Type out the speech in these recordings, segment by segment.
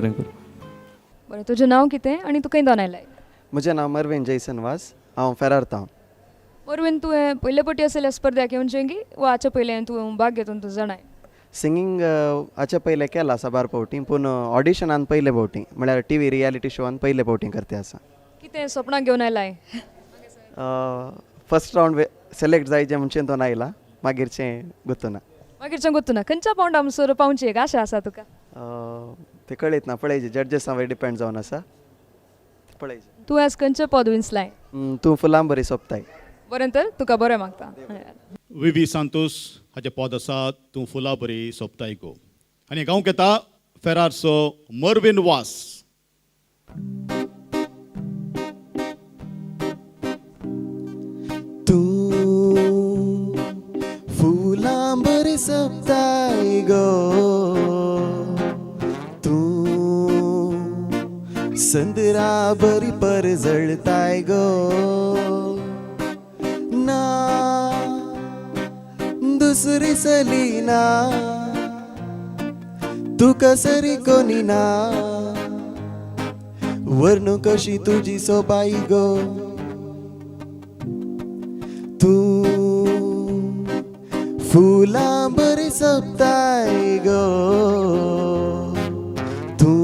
बरें, तुजें नांव कितें आनी तूं खंय दोनायलाय? म्हजें नांव मरवीन जयसनवास. हांव फेरारतां. मरवीन, तुवें पयले फावटी असल्या स्पर्धाक येवचें की वा हाचे पयलें तूं भाग घेतून तूं जाणाय? सिंगींग हाचे पयलें केलां साबार फावटी, पूण ऑडिशनान पयले फावटी, म्हळ्यार टी व्ही रियलिटी शोवान पयले फावटी करते आसा. कितें सपनाक घेवन आयलाय? फर्स्ट रावंड सिलेक्ट जायचे म्हणचे तो आयला, मागीरचें गुर्तना. मागीरचें गुर्तना खंयच्या पावंडा म्हणसर पावची एक आशा आसा तुका? ते कळयत ना, पळयचे जड्जसा वयर डिपेंड जावन आसा, पळयचे. तूं आज खंयचें पद विंचलाय? तूं फुलां बरी सोंपताय. बरें तर तुका बरें मागता. व्ही सांतोस हाचें पद आसा तूं फुलां बरी सोंपताय गो. आनी गांवक येता फेरारचो मरवीन वास. तूं फुलां बरी सोंपताय गो, तूं संदरा बरी परजळताय गो. ना दुसरी सलीना तुका सरी कोणी ना, वर्णू कशी तुजी सोबाई गो. तूं फुलां बरी सोंपताय गो, तूं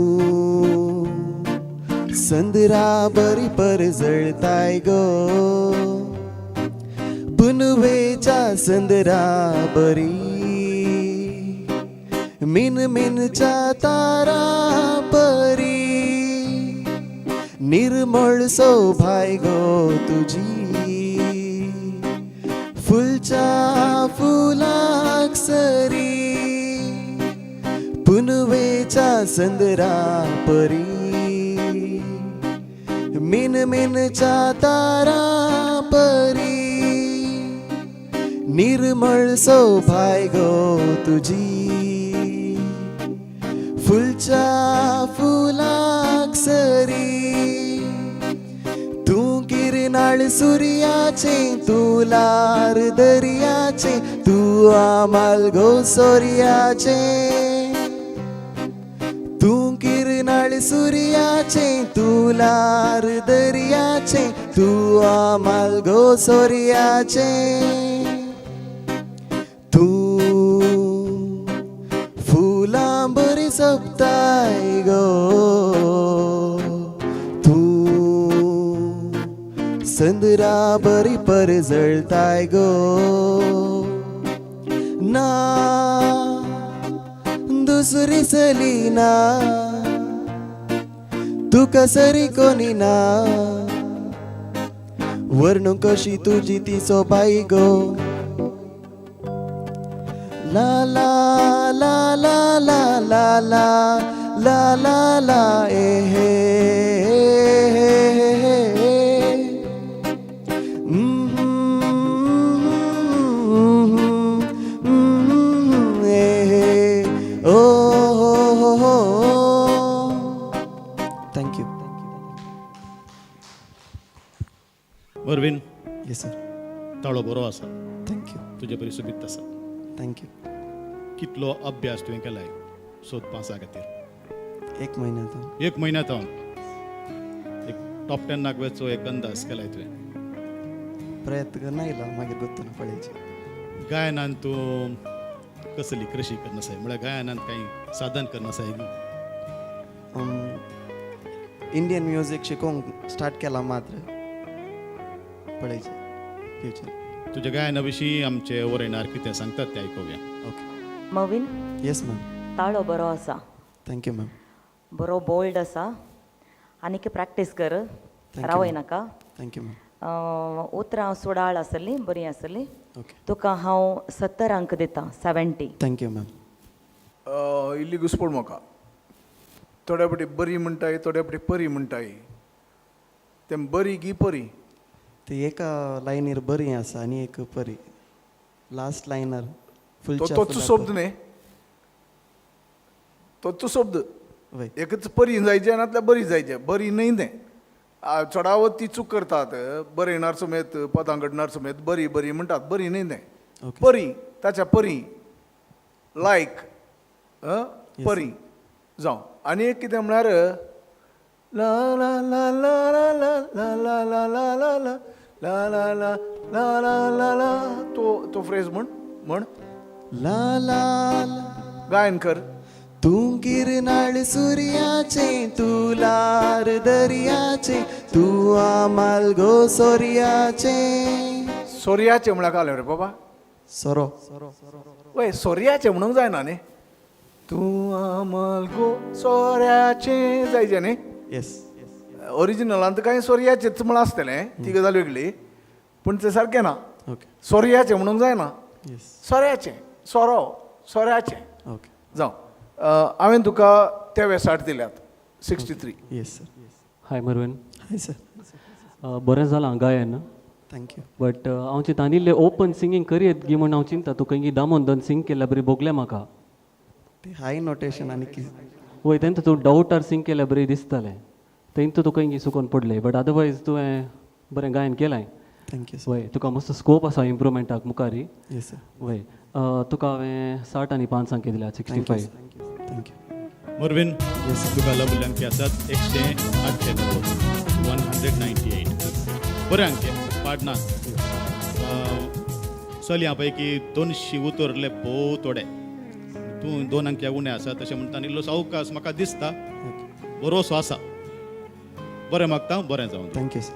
संदरा बरी परजळताय गो. पुनवेच्या संदरा बरी मिन मिनच्या तारा परी, निर्मळ सोभाय गो तुजी, फुलच्या फुलाक सरी. पुनवेच्या संदरा परी मिन मिनच्या तारा परी, निर्मळ सोभाय गो तुजी, फुलच्या फुलाक सरी. तूं किरणाळ सुर्याचे, तूं लार दर्याचे, तूं आमाल गो सोर्याचे. तूं किरणाळ सुर्याचे, तूं लार दर्याचे, तूं आमाल गो सोर्याचे. तूं फुलां बरी सोंपताय गो, तूं संदरा बरी परजळताय गो. ना दुसरी सलीना तुका सरी कोणी ना, वर्णू कशी तुजी ती सोबाई गो. ला ला ला ला ला ला ला ला ला ला ए हे ओ हो हो. थँक्यू. Marvin, yes sir. ताळो बरो आसा, थँक्यू. तुजे बरी सोबीत आसा. थँक्यू. कितलो अभ्यास तुवें केलाय सोदपासा खातीर? 1 म्हयन्यांत. 1 म्हयन्यांत एक टॉप 10 नाक वेचो एक अंदाज केलाय तुवें. प्रयत्न करना येयला, मागीर गुर्तना पळयचे. गायनान तूं कसली कृशी करनासाय, म्हळ्यार गायनान काही साधन करनासाय? इंडियन म्युझिक शिकोवंक स्टार्ट केला मात्र, पळयचे फ्युचर. तुज्या गायना विशीं आमचे वरयणार कितें सांगतात तें आयकुया. ओके. मवीन, येस मॅम. ताळो बरो आसा, थँक्यू मॅम. बरो बोल्ड आसा. आनीक प्रॅक्टीस कर, रावय नाका. Thank you ma'am. उतरां सुडाळ आसली, बरी आसली. ओके. तुका हांव 70 अंक दितां, 70. Thank you ma'am. इल्ली घुसपड म्हाका. थोड्या फावटी बरी म्हणटाय, थोड्या फावटी परी म्हणटाय. तें बरी गी परी? ती एका लायनीर बरी आसा आनी एक परी. लास्ट लायनर तोच शब्द न्ही, तोच शब्द. एकच परी जायचे नातल्या बरी जायचे, बरी न्ही तें. चडावत ती चूक करतात, बरयणार समेत पदां घडणार समेत बरी बरी म्हणटात, बरी न्ही तें. परी, ताच्या परी, लायक परी. जावं आनी एक कितें म्हणल्यार ला ला ला ला ला ला ला ला ला ला ला ला ला ला ला ला ला ला ला तो फ्रेज म्हण ला ला ला गायन कर तू किरणाळ सूर्याचे तू लार दर्याचे तू आमाल गो सोर्याचे सोर्याचे म्हळ्यार काय रे बाबा सोरो वय सोर्याचे म्हणूंक जायना न्ही तूं आमाल गो सोऱ्याचे जायचे न्ही येस ओरिजिनलांत कांय सोर्याचेच म्हण आसतलें ती गजाल वेगळी पूण तें सारकें ना ओके सोर्याचे म्हणूंक जायना येस सोऱ्याचें सोऱ्याचें ओके जावं हांवें तुका ते वेसाट दिल्यात 63 yes sir hi Marvin hi sir बरें जालां गायन थँक्यू बट हांव चिंता इल्लें ओपन सिंगींग करीत गी म्हूण हांव चिंता तुका इंगी दामोन दन सिंग केल्या बरी बोगलें म्हाका ते हाय नोटेशन आनी वय तेन्ना तूं डावटार सिंग केल्या बरी दिसतालें तेन्ना तुका इंगी सुकोन पडलें बट अदरवायज तुवें बरें गायन केलां थँक्यू सर वय तुका मस्त स्कोप आसा इम्प्रुवमेंटाक मुखारी येस सर वय तुका हांवें 60 आनी 5 अंक दिल्या 65 थँक्यू मरवीन तुका लाभिल्ले अंक आसात 198 बरे अंक पाडनात चल ह्या पैकी 200 उतरले भोव थोडे तूं 2 अंक्या उणे आसा तशें म्हणटा इल्लो सावकास म्हाका दिसता बरोसो आसा बरें मागता बरें जावन थँक्यू सर